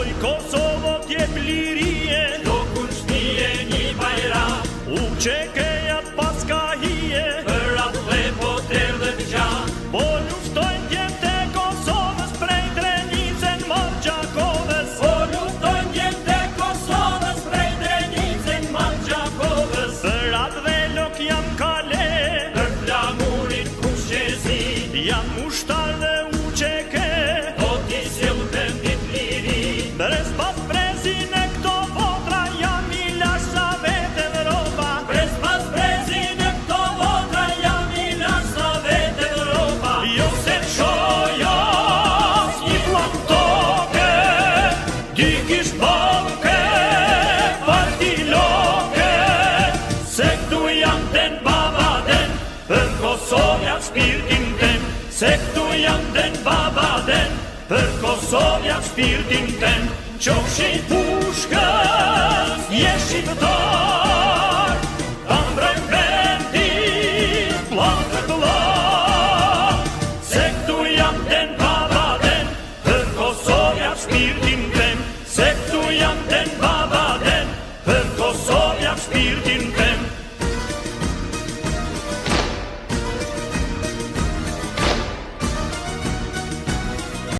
Oj Kosovo t'jep lirie, do kur shtije një bajram, u qekeja t'paska hije, për atë dhe po t'erdhet gjan. po luftojnë djemt e Kosovës prej Drenicën Margjakovës. Po luftojnë djemt e Kosovës prej Drenicën Margjakovës. Për atë dhe lok jam kale, Për flamurit kushqezi, jam ushtar dhe u qeke, do t'i sjell vendit liri. Brez pas brezin e këto votra, jam i lash sa vete Evropa. Brez pas brezin e këto votra, jam i lash sa vete Evropa. Jo se qoja, një plan toke, dy kish banke, parti loke, Se këtu jam ten baba den, për Kosovja shpirtin ten. Se këtu jam ten baba den, për Kosovja shpirtin ten. qofshin pushkës, je shqiptar.